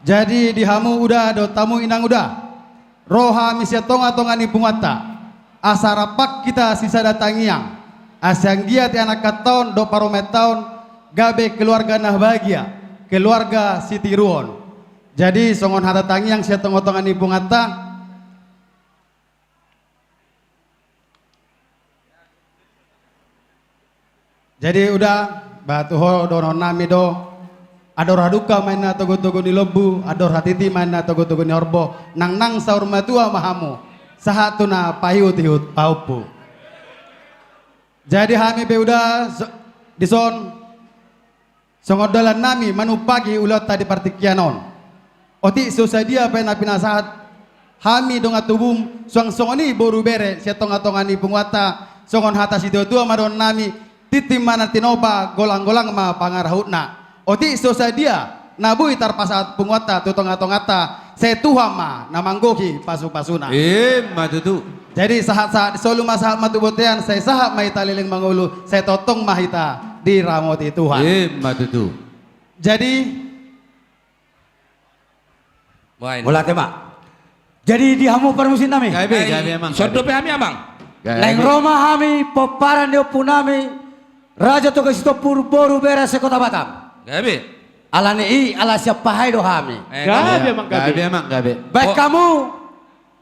Jadi dihamu udah do tamu inang udah. Roha misya tonga ni pungata. Asarapak kita sisa datangiang. Asyang dia ti anak katon do parometaun gabe keluarga nah bahagia. Keluarga Siti Ruon. Jadi songon hata tangiang sia tonga ni pungata. Jadi udah batu ho dono nami do ador haduka main togo-togo ni lebu, ador hatiti main togo-togo ni orbo, nang saur matua mahamu, sahatuna pahiut hiut paupu. Jadi hami be udah dison songodalan nami manu pagi ulat tadi partikianon. Oti susadia pena pinasahat hami donga tubum songoni boru bere sia tonga-tonga ni penguata songon hata sidotua madon nami titim mana tinoba golang-golang ma pangarahutna. Oti sosadia nabui tarpasat penguata tutonga-tongata setuhama namanggoki pasu-pasuna. Matutu. Jadi sahat-sahat solu masahat matubotean saya sahat mahita liling mangulu saya totong mahita di ramoti Tuhan. Matutu. Jadi bola tema. Jadi dihamu permusin nami. Gabe emang. Sodope hami amang. Leng Roma hami peparan dio punami. Raja to kasito purboru bera se kota Batam. Gabe. Alani i ala siapa hai do hami. Gabe Emang gabe. Baik kamu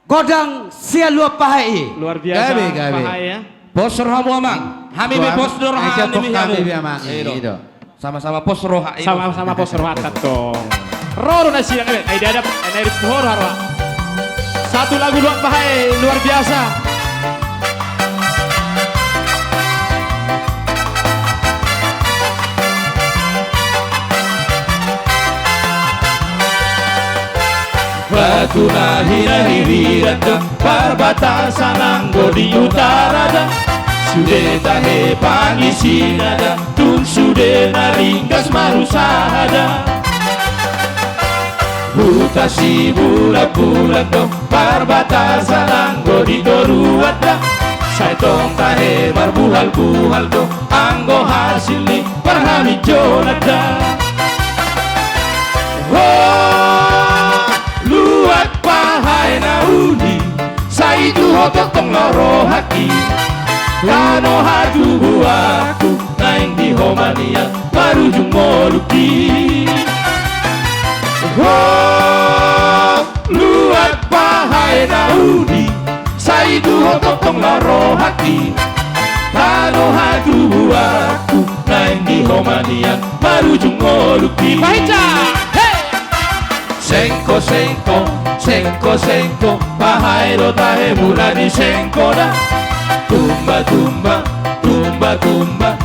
godang sia luap pahai. Luar biasa. Gabe. Bahaya. Pos rohamu amang. Hami be pos roha Gabe hami emang. Itu. Sama-sama pos roha. Sama-sama pos rohakat dong. Roro nasi yang ini. Ada ada pohon harwa. Satu lagu luar bahaya luar biasa. Batuna hira-hirirada perbatasan anggo di utarada sude tahe pangisinada tun sude naringgas marusahada hutasi bulat-bulat do perbatasan anggo di doruada saitong tahe marbuhal-buhal do anggo hasil ni parhami jonada. Luat pahai naudi saitu hotok tong loro hati kano haju buaku naing di homania marujung moluki. Luat pahai naudi saitu hotok tong loro hati kano haju buaku naing di homania marujung moluki. Sengko, pahairo tahe bulani sengko da. Tumba,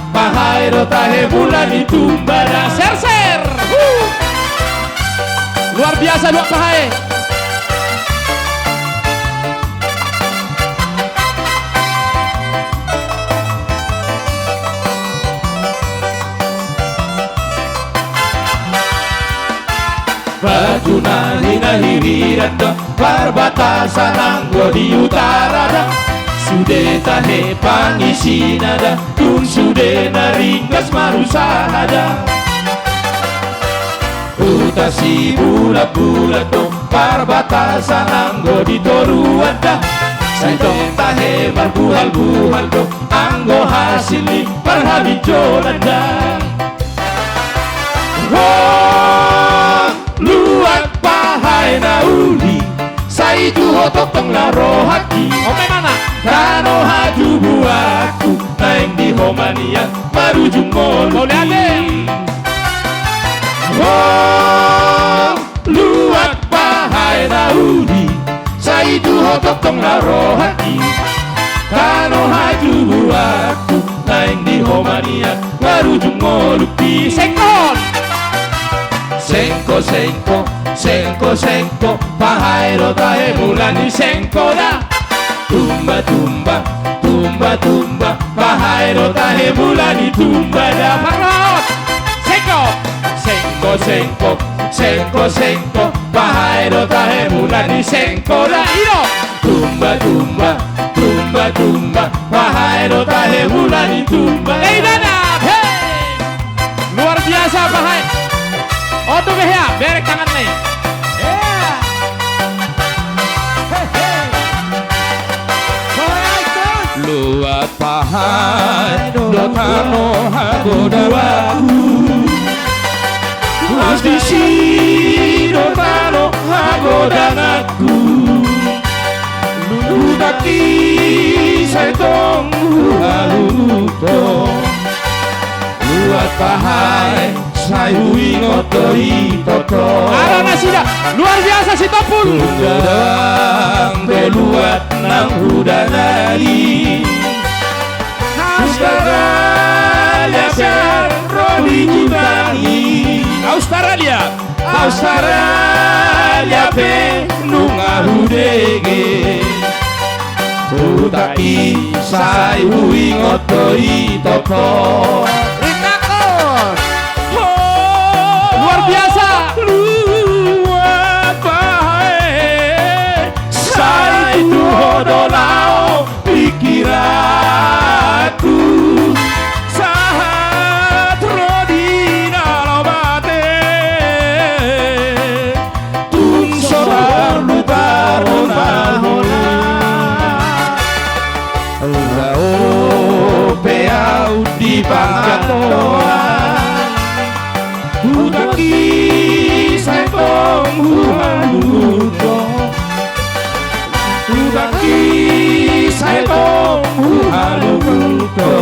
pahairo tahe bulani tumba da. Ser. Luar biasa luar bahaya. Batuna hira-hirirada perbatasan anggo di utarada sude tahe pangisinada tun sude naringgas marusahada utasi bulat-bulat do perbatasan anggo di toruada saitong tahe marbuhal-buhal do anggo hasili parhabijolada. Luat pahai naudi saitu hotok tong laro hati Ome mana? kano haju buaku naing di homania marujung moluki. Luat pahai naudi saitu hotok tong laro hati kano haju buaku naing di homania marujung moluki. Sengko, pahairo tahe bulani sengko da. Tumba, pahairo tahe bulani tumba da. Parot. Sengko, pahairo tahe bulani sengko da. Tumba, pahairo tahe bulani tumba da. Luar biasa bahaya. Oto behya, berek tangan nih. pahai dotano hagodawaku Astisi dotano hagodangaku Luludaki saitong haluto Luat pahai sayui ngotoi toto Arana sida, luar biasa si Topul. Udang beluat nang udanari Australia siar roli jibani Australia pe nunga hudege Utaki sai hui ngotoi toto Luar biasa. Luat bae sai tu hodolao pikiranku saat rodina lobate tun selalu barona peau di pangkatoan Udaki saitong huhaluto Udaki saitong huhaluto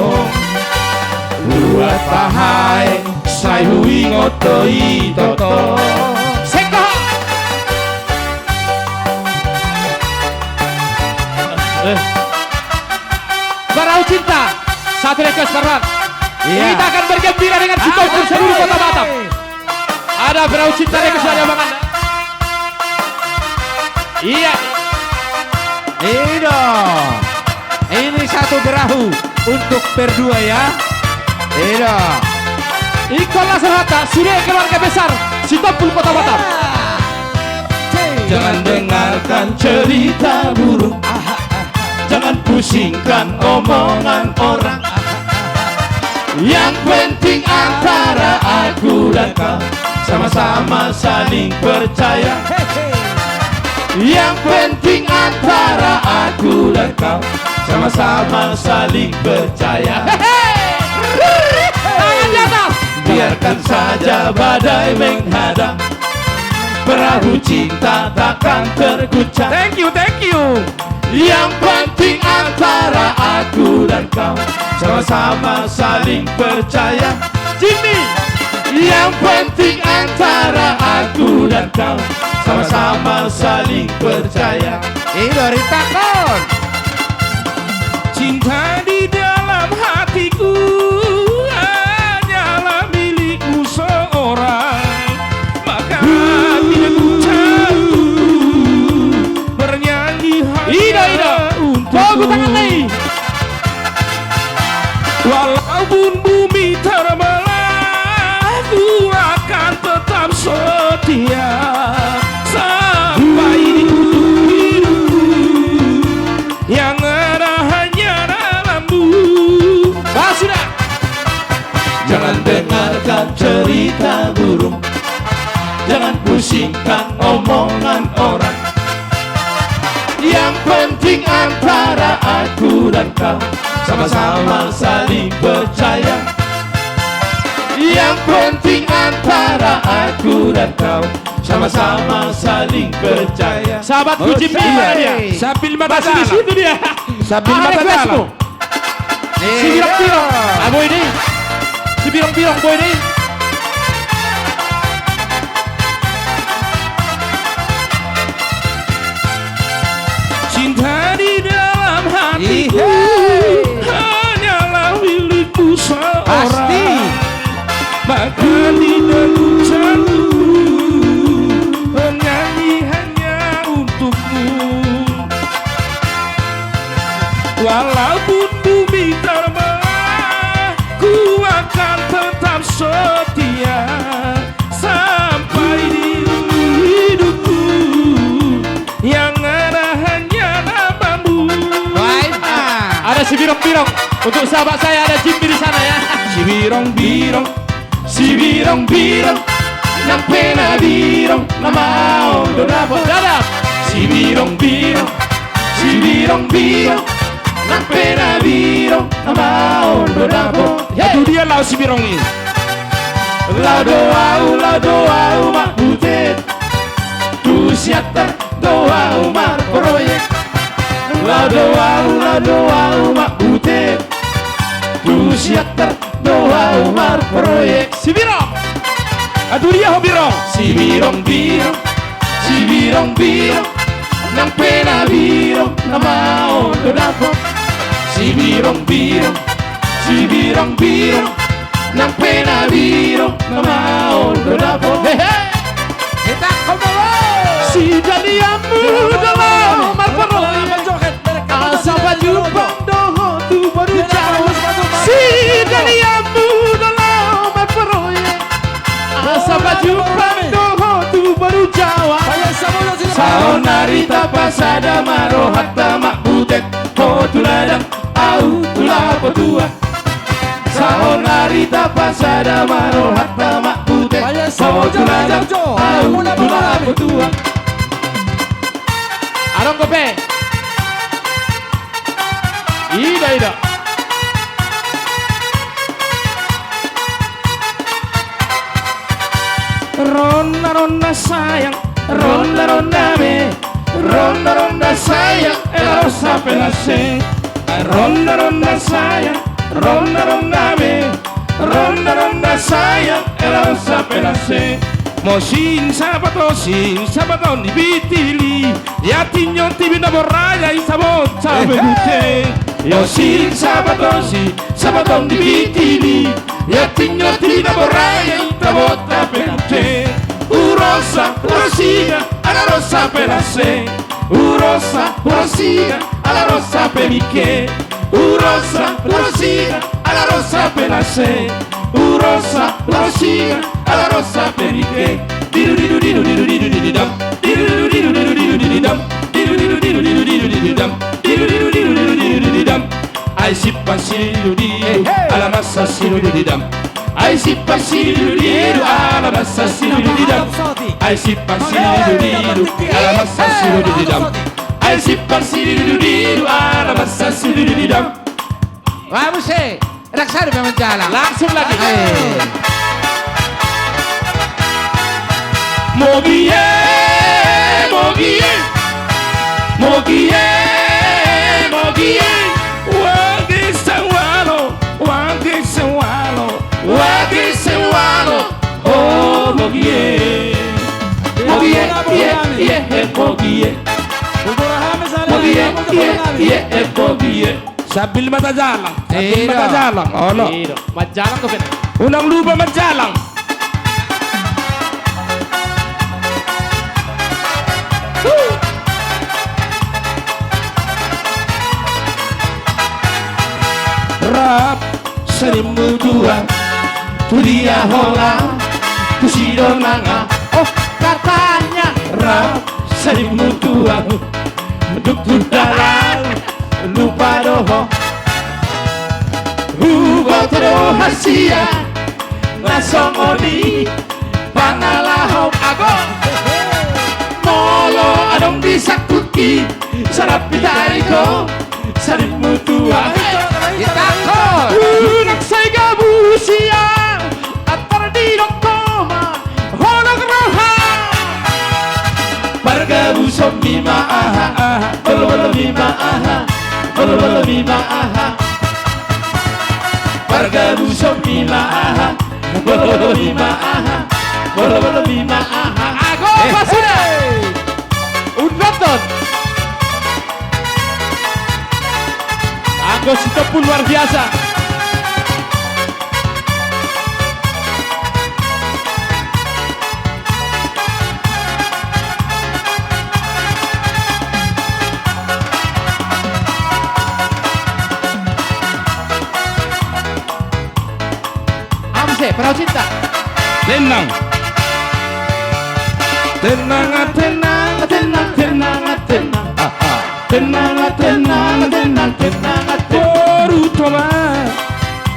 Luat pahai sai hui ngotoi toto Seko. Barau cinta. Satu request Farhan. Kita akan bergembira dengan si Topul seluruh kota Batam. Ada berau cinta request dari abang anda. Iya. Ini dong. Ini satu perahu untuk berdua ya. Ini dong. Ikon Laser Hatta, sudah keluarga besar si Topul kota Batam. Jangan dengarkan cerita buruk Jangan pusingkan omongan orang Yang penting antara aku dan kau Sama-sama saling percaya Yang penting antara aku dan kau Sama-sama saling percaya Tangan di atas. Biarkan saja badai menghadang Perahu cinta takkan terguncang Thank you, thank you. Yang penting antara aku dan kau Sama-sama saling percaya Jimmy. Yang penting antara aku dan kau Sama-sama saling percaya Ini dari takon. Cinta di dalam hatiku Hanyalah milikmu seorang Maka bila ku jatuh Bernyanyi Ida, Ida. hanya untukmu Bagus tangan nih. Walaupun bumi terbelah Ku akan tetap setia Sampai di ujung hidup Yang ada hanya dalammu Sudah. Jangan dengarkan cerita burung Jangan pusingkan omongan orang Yang penting antara aku dan kau Sama-sama saling percaya Yang penting antara aku dan kau Sama-sama saling percaya Sahabatku Jimmy, mana dia? Sambil mata Masih di situ dia. Sambil Ada mata requestmu. Si birong-birong. Ah, boy ini. Si birong-birong boy ini. Cinta di dalam hatiku hanyalah milikmu seorang Pasti. Maka tidak ku jatuh bernyanyi hanya untukmu Walaupun bumi terbelah ku akan tetap setia Sampai di hidupku yang ada hanya namamu Baik. Ada si birong-birong. Untuk sahabat saya ada Jimmy di sana ya. Si birong-birong, si birong-birong Nang pena birong, na mau do dapat Dadah. Si birong-birong, si birong-birong Nang penabiro na maondo dabo. Itu dia lau si Birongi. La doa makutet. Tu siata doa umar proyek. La doa makutet. Tu siata doa umar proyek. Si Birong. Itu dia ho Birong. Si birong nang penabiro na maondo dabo. Si birong nang penabiro na maondo dabo. Kita komowo. Si Daliamu dalam marparoy. Asa baju pandoho tu baru jauh. Si Daliamu dalam marparoy. Asa baju pandoho tu baru jauh. Saonarita pasada marohatta makutet. Ho tuladang au tulapo tua. Saonarita pasada marohatta makutet. Ho tuladang au tulapo tua. Arong kope. Ida. Ronda sayang, ronda me, ronda sayang, ela rosa pelase. Ronda sayang, ronda me, ronda sayang, ela rosa pelase. Mosin sabaton di bitili. Ya tinyo tibi na borraya isabot sa begute. Yosin sabaton di bitili. Ya tinyo tibi na borraya itabota pelate. Urosa, urosiga, alla rosa pelase. Urosa, urosiga, alla rosa pemiche. Urosa, urosiga, alla rosa pelase. Urosa, urosiga, alla rosa pemiche. Didu didu didu didu didu didu dam. Didu didu didu didu didu didu dam. Didu didu didu didu didu didu dam. Didu didu didu didu didu didu dam. Ai si pasilu didu, alla massa silu didu dam. Ai si pasilu didu, alla massa silu didu dam. Ai si pasilu didu, alla massa silu didu dam. Ai si pasilu didu, alla massa silu didu dam. Vamos Raksari memang jalan. Langsung lagi. Mogie, mogie, mogie, mogie. Wagi sewalo, wagi sewalo, wagi sewalo. Oh mogie, mogie, mogie, mogie, mogie. Sambil mata jalang. Iya. Mata jalang. Oh no. Majalang ko pin. Unang lupa majalang. Rap serimu dua Tulia hola Tusido nanga Oh katanya Rap serimu dua Duk dalam Lupa doho Hugo tero hasia Nasongoni Pangalahom ago Molo adong disakuti Sarap pitariko Serimu tua Kita kol. Nagsaiga busia Atar di koma Honok roha Bargabu somima aha aha Bolo bolo mima aha Bolo bolo mima aha Bargabu somima aha Bolo bolo mima aha Bolo bolo mima aha Ako pasuna. Unraton. Agus itu pun luar biasa. Amse, perahu cinta. Tenang. Tenang, tenang, tenang, tenang, tenang, tenang, tenang, tenang, tenang, Porutoma,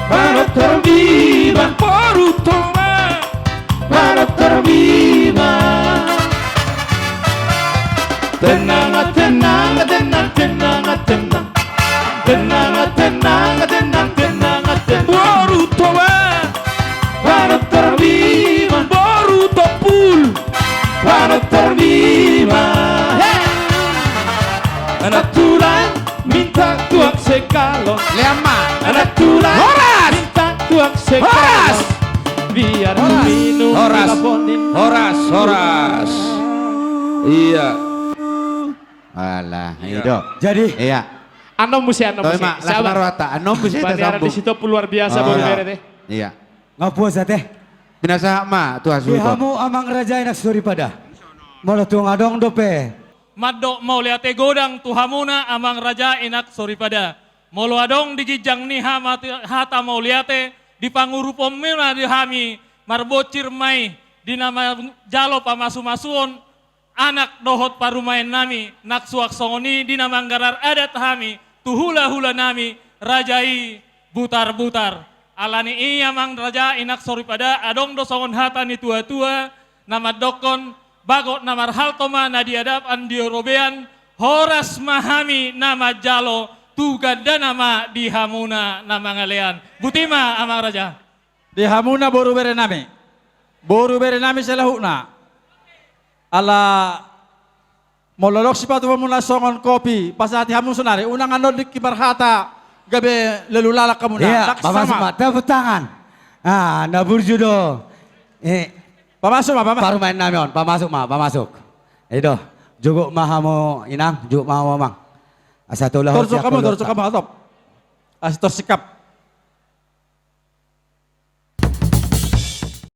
para terviva, Porutoma, para terviva. Tenang, tenang, tenang, tenang, tenang, tenang, Tuang sekarang biar minum Horas. dilaponin. Horas. Iya. Alah, itu. Jadi Iya. Anom musi. Tapi mak, las Sabar. marwata. Anom bisa kita Bandiara sambung. di situ luar biasa Oh, baru iya. bere teh. Iya. ngapuasa teh. Binasa ma tuh hasil. Ihamu amang raja enak suri pada. Molo tuang adong dope. Maddo mau liate godang tuhamuna amang raja enak soripada. Molo adong digijang ni hata mau liate di pangurupom mina di hami marbocir mai di nama jalo pamasu-masuon anak dohot parumain nami nak suak songoni di nama anggarar adat hami tuhula-hula nami rajai butar-butar. Alani iya mang raja enak soripada adong do songon hata ni tua-tua nama dokon bagot namar haltoma nadiadap andio robean horas mahami nama jalo tugada nama dihamuna nama ngalean butima amang raja Di hamuna boru bere nami. Boru bere nami selahuna. Ala mololok si patu muna songon kopi pasati hamun sunari unang anod di kibarhata gabe lelulala kamu na. Iya, Tak pamasuk sama. mak tepuk tangan. Ah, naburjudo. Pamasuk ma, pamasuk. Parumain nami on, pamasuk mak, pamasuk. Itu, juguk mahamo inang, juguk mahamo mang. Asa tulah. Torso kamu atop. As torsikap.